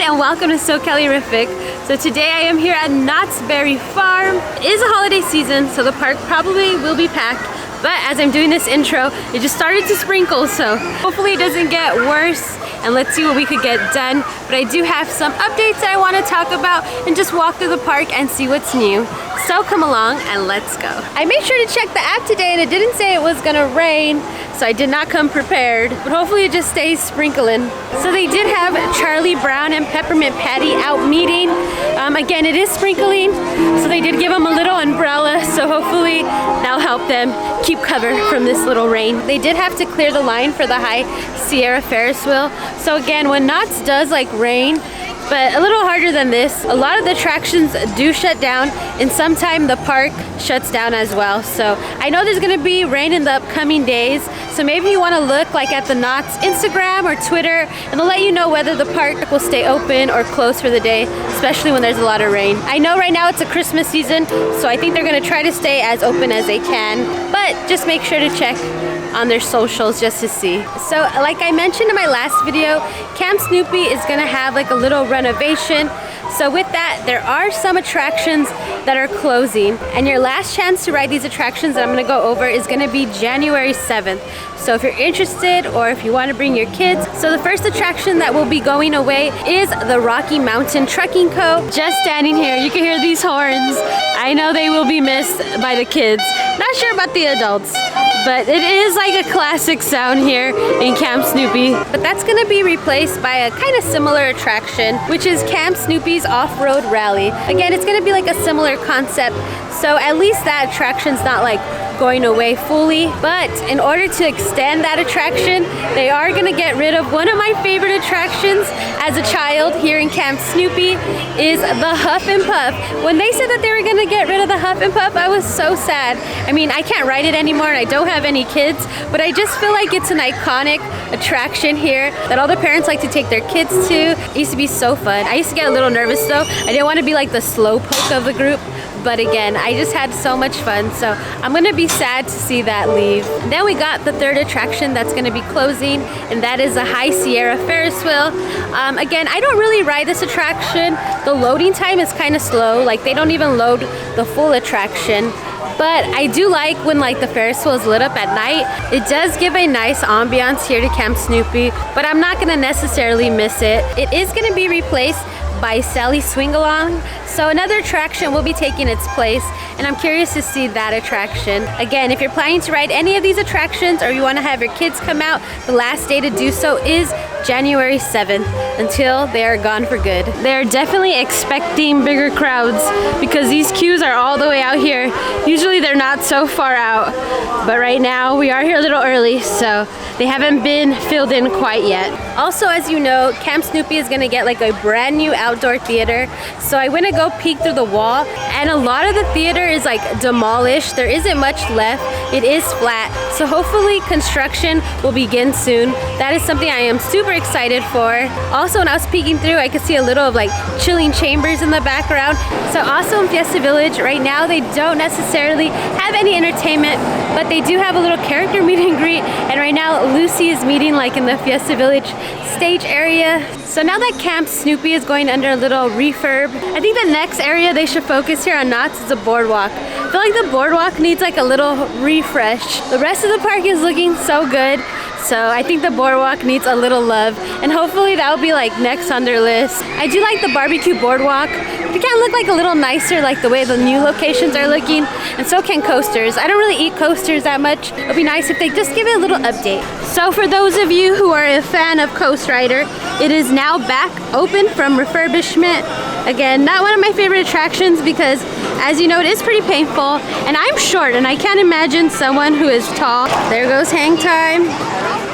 and welcome to Calico Rapids. So today I am here at Knott's Berry Farm. It is a holiday season, so the park probably will be packed. But as I'm doing this intro, it just started to sprinkle, so hopefully it doesn't get worse. And let's see what we could get done. But I do have some updates that I want to talk about and just walk through the park and see what's new. So come along and let's go. I made sure to check the app today and it didn't say it was gonna rain, so I did not come prepared, but hopefully it just stays sprinkling. So they did have Charlie Brown and Peppermint Patty out meeting. Again, it is sprinkling, so they did give them a little umbrella, so hopefully that'll help them keep cover from this little rain. They did have to clear the line for the High Sierra Ferris wheel. So again, when Knott's does like rain, but a little harder than this, a lot of the attractions do shut down, and sometime the park shuts down as well. So I know there's gonna be rain in the upcoming days, so maybe you wanna look like at the Knott's Instagram or Twitter, and they'll let you know whether the park will stay open or closed for the day, especially when there's a lot of rain. I know right now it's a Christmas season, so I think they're gonna try to stay as open as they can, but just make sure to check on their socials just to see. So like I mentioned in my last video, Camp Snoopy is gonna have like a little renovation. So with that, there are some attractions that are closing, and your last chance to ride these attractions that I'm gonna go over is gonna be January 7th. So if you're interested or if you want to bring your kids. So the first attraction that will be going away is the Rocky Mountain Trekking Co. Just standing here, you can hear these horns. I know they will be missed by the kids. Not sure about the adults, but it is like a classic sound here in Camp Snoopy. But that's gonna be replaced by a kind of similar attraction, which is Camp Snoopy's Off-Road Rally. Again, it's gonna be like a similar concept, so at least that attraction's not like going away fully. But in order to extend that attraction, they are gonna get rid of one of my favorite attractions as a child here in Camp Snoopy, is the Huff and Puff. When they said that they were gonna get rid of the Huff and Puff, I was so sad. I mean, I can't ride it anymore and I don't have any kids, but I just feel like it's an iconic attraction here that all the parents like to take their kids to. It used to be so fun. I used to get a little nervous though. I didn't want to be like the slow poke of the group, but again, I just had so much fun, so I'm gonna be sad to see that leave. Then we got the third attraction that's gonna be closing, and that is the High Sierra Ferris wheel. Again, I don't really ride this attraction. The loading time is kind of slow, like they don't even load the full attraction. But I do like when like the Ferris wheel is lit up at night. It does give a nice ambiance here to Camp Snoopy, but I'm not gonna necessarily miss it. It is gonna be replaced by Sally Swing Along, so another attraction will be taking its place, and I'm curious to see that attraction. Again, if you're planning to ride any of these attractions or you want to have your kids come out, the last day to do so is January 7th until they are gone for good. They're definitely expecting bigger crowds because these queues are all the way out here. Usually they're not so far out, but right now we are here a little early, so they haven't been filled in quite yet. Also, as you know, Camp Snoopy is gonna get like a brand new outdoor theater, so I went to go peek through the wall, and a lot of the theater is like demolished. There isn't much left. It is flat, so hopefully construction will begin soon. That is something I am super excited for. Also, when I was peeking through, I could see a little of like chilling chambers in the background. So also in Fiesta Village right now, they don't necessarily have any entertainment, but they do have a little character meet and greet, and right now Lucy is meeting like in the Fiesta Village stage area. So now that Camp Snoopy is going under a little refurb, I think the next area they should focus here on Knott's is a boardwalk. I feel like the boardwalk needs like a little refresh. The rest of the park is looking so good, so I think the boardwalk needs a little love, and hopefully that will be like next on their list. I do like the barbecue boardwalk. It can look like a little nicer like the way the new locations are looking, and so can coasters. I don't really eat coasters that much. It would be nice if they just give it a little update. So for those of you who are a fan of Coast Rider, it is now back open from refurbishment. Again, not one of my favorite attractions because, as you know, it is pretty painful, and I'm short and I can't imagine someone who is tall. There goes hang time.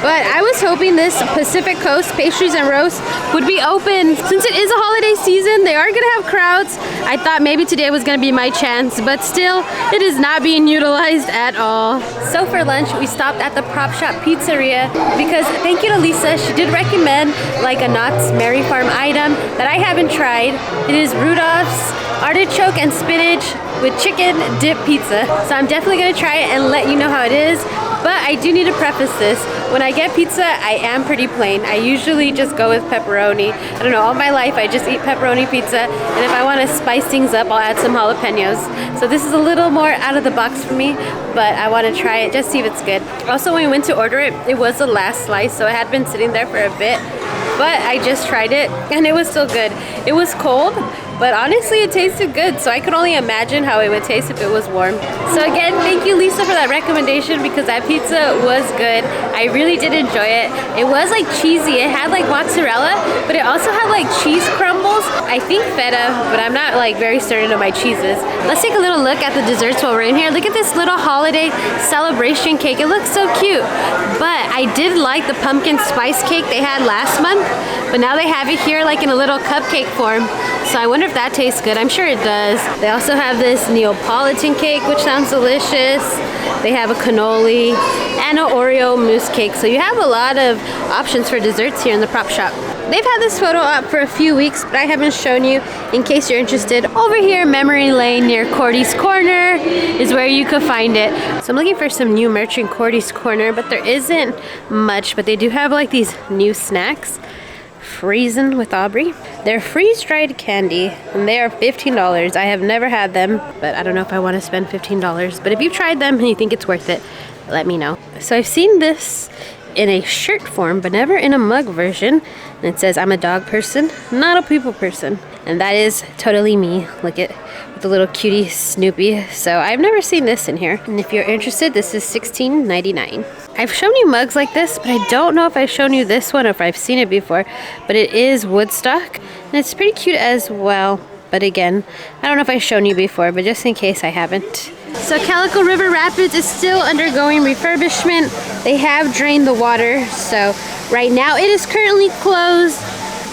But I was hoping this Pacific Coast Pastries and Roast would be open. Since it is a holiday season, they are gonna have crowds. I thought maybe today was gonna be my chance, but still, it is not being utilized at all. So for lunch, we stopped at the Prop Shop Pizzeria because, thank you to Lisa, she did recommend like a Knott's Berry Farm item that I haven't tried. It is Rudolph's artichoke and spinach with chicken dip pizza. So I'm definitely gonna try it and let you know how it is. But I do need to preface this. When I get pizza, I am pretty plain. I usually just go with pepperoni. I don't know, all my life I just eat pepperoni pizza, and if I want to spice things up, I'll add some jalapenos. So this is a little more out of the box for me, but I want to try it, just see if it's good. Also, when we went to order it, it was the last slice, so it had been sitting there for a bit, but I just tried it and it was still good. It was cold, but honestly it tasted good, so I could only imagine how it would taste if it was warm. So again, thank you Lisa for that recommendation, because that pizza was good. I really did enjoy it. It was like cheesy. It had like mozzarella, but it also had like cheese crumbles. I think feta, but I'm not like very certain of my cheeses. Let's take a little look at the desserts while we're in here. Look at this little holiday celebration cake. It looks so cute. But I did like the pumpkin spice cake they had last month, but now they have it here like in a little cupcake form. So I wonder if that tastes good. I'm sure it does. They also have this Neapolitan cake, which sounds delicious. They have a cannoli and an Oreo mousse cake. So you have a lot of options for desserts here in the prop shop. They've had this photo up for a few weeks, but I haven't shown you in case you're interested. Over here, Memory Lane near Cordy's Corner is where you could find it. So I'm looking for some new merch in Cordy's Corner, but there isn't much. But they do have like these new snacks. Freezing with Aubrey. They're freeze-dried candy, and they are $15. I have never had them, but I don't know if I want to spend $15. But if you've tried them and you think it's worth it, let me know. So I've seen this in a shirt form, but never in a mug version. And it says, I'm a dog person, not a people person. And that is totally me. Look at the little cutie Snoopy. So I've never seen this in here. And if you're interested, this is $16.99. I've shown you mugs like this, but I don't know if I've shown you this one or if I've seen it before. But it is Woodstock, and it's pretty cute as well. But again, I don't know if I've shown you before, but just in case I haven't. So Calico River Rapids is still undergoing refurbishment. They have drained the water, so right now it is currently closed,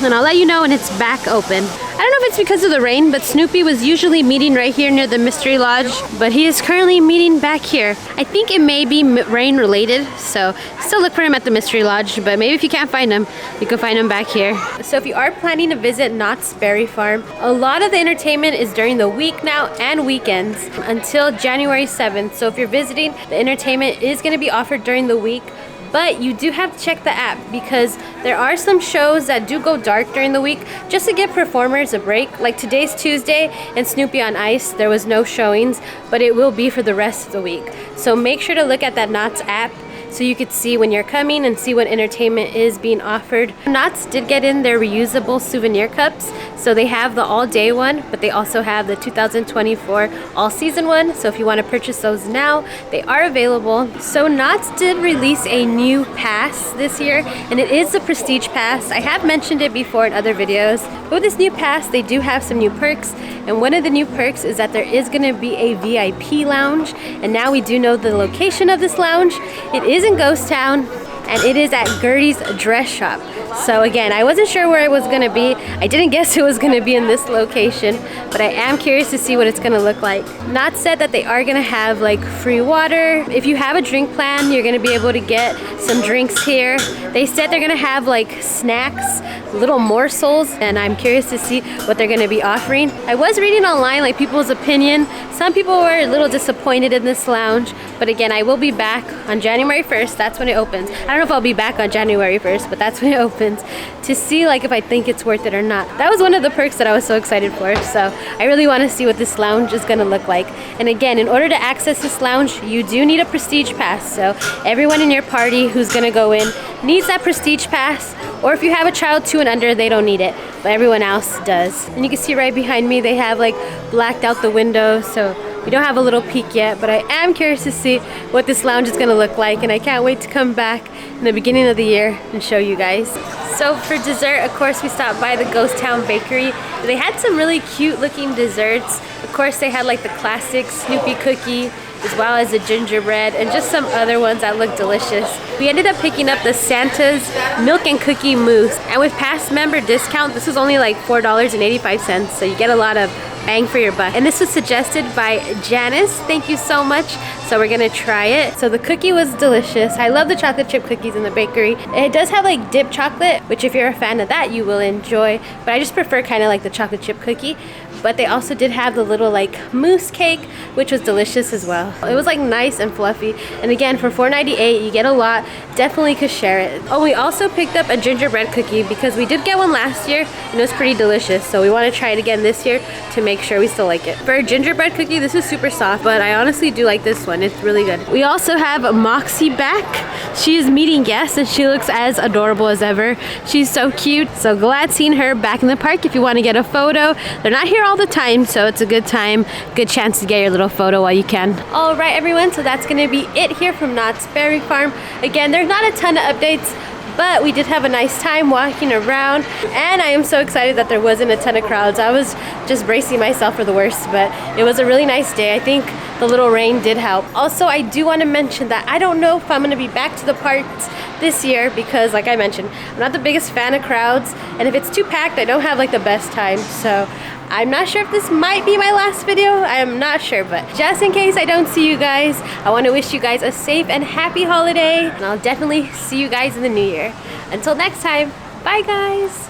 and I'll let you know when it's back open. I don't know if it's because of the rain, but Snoopy was usually meeting right here near the Mystery Lodge, but he is currently meeting back here. I think it may be rain related, so still look for him at the Mystery Lodge, but maybe if you can't find him, you can find him back here. So if you are planning to visit Knott's Berry Farm, a lot of the entertainment is during the week now and weekends until January 7th. So if you're visiting, the entertainment is going to be offered during the week. But you do have to check the app, because there are some shows that do go dark during the week just to give performers a break. Like today's Tuesday and Snoopy on Ice, there was no showings, but it will be for the rest of the week. So make sure to look at that Knott's app so you could see when you're coming and see what entertainment is being offered. Knott's did get in their reusable souvenir cups. So they have the all-day one, but they also have the 2024 all-season one. So if you want to purchase those now, they are available. So Knott's did release a new pass this year, and it is the Prestige Pass. I have mentioned it before in other videos. But with this new pass, they do have some new perks. And one of the new perks is that there is going to be a VIP lounge. And now we do know the location of this lounge. It is in Ghost Town, and it is at Gertie's Dress Shop. So again, I wasn't sure where it was going to be. I didn't guess it was going to be in this location, but I am curious to see what it's going to look like. Knott said that they are going to have like free water. If you have a drink plan, you're going to be able to get some drinks here. They said they're going to have like snacks, little morsels, and I'm curious to see what they're going to be offering. I was reading online like people's opinion. Some people were a little disappointed in this lounge, but again, I will be back on January 1st. That's when it opens. I don't know if I'll be back on January 1st, but that's when it opens, to see like if I think it's worth it or not. That was one of the perks that I was so excited for, so I really want to see what this lounge is going to look like. And again, in order to access this lounge, you do need a Prestige Pass. So everyone in your party who's going to go in needs that Prestige Pass, or if you have a child 2 and under, they don't need it, but everyone else does. And you can see right behind me, they have like blacked out the window, so we don't have a little peek yet, but I am curious to see what this lounge is going to look like, and I can't wait to come back in the beginning of the year and show you guys. So for dessert, of course, we stopped by the Ghost Town Bakery. They had some really cute looking desserts. Of course, they had like the classic Snoopy cookie, as well as the gingerbread, and just some other ones that look delicious. We ended up picking up the Santa's Milk and Cookie Mousse, and with past member discount, this was only like $4.85, so you get a lot of bang for your buck. And this was suggested by Janice. Thank you so much. so we're gonna try it. So the cookie was delicious. I love the chocolate chip cookies in the bakery. It does have like dipped chocolate, which if you're a fan of that, you will enjoy. But I just prefer kind of like the chocolate chip cookie. But they also did have the little like mousse cake, which was delicious as well. It was like nice and fluffy. And again, for $4.98, you get a lot. Definitely could share it. Oh, we also picked up a gingerbread cookie because we did get one last year and it was pretty delicious. So we want to try it again this year to make sure we still like it. For a gingerbread cookie, this is super soft, but I honestly do like this one. It's really good. We also have Moxy back. She is meeting guests and she looks as adorable as ever. She's so cute. So glad seeing her back in the park. If you want to get a photo, they're not here all the time, so it's a good time, good chance to get your little photo while you can. All right, everyone, so that's gonna be it here from Knott's Berry Farm. Again, there's not a ton of updates, but we did have a nice time walking around, and I am so excited that there wasn't a ton of crowds. I was just bracing myself for the worst, but it was a really nice day. I think the little rain did help. Also, I do want to mention that I don't know if I'm going to be back to the parks this year because, like I mentioned, I'm not the biggest fan of crowds, and if it's too packed, I don't have like the best time. So I'm not sure if this might be my last video. I am not sure, but just in case I don't see you guys, I want to wish you guys a safe and happy holiday, and I'll definitely see you guys in the new year. Until next time, bye guys!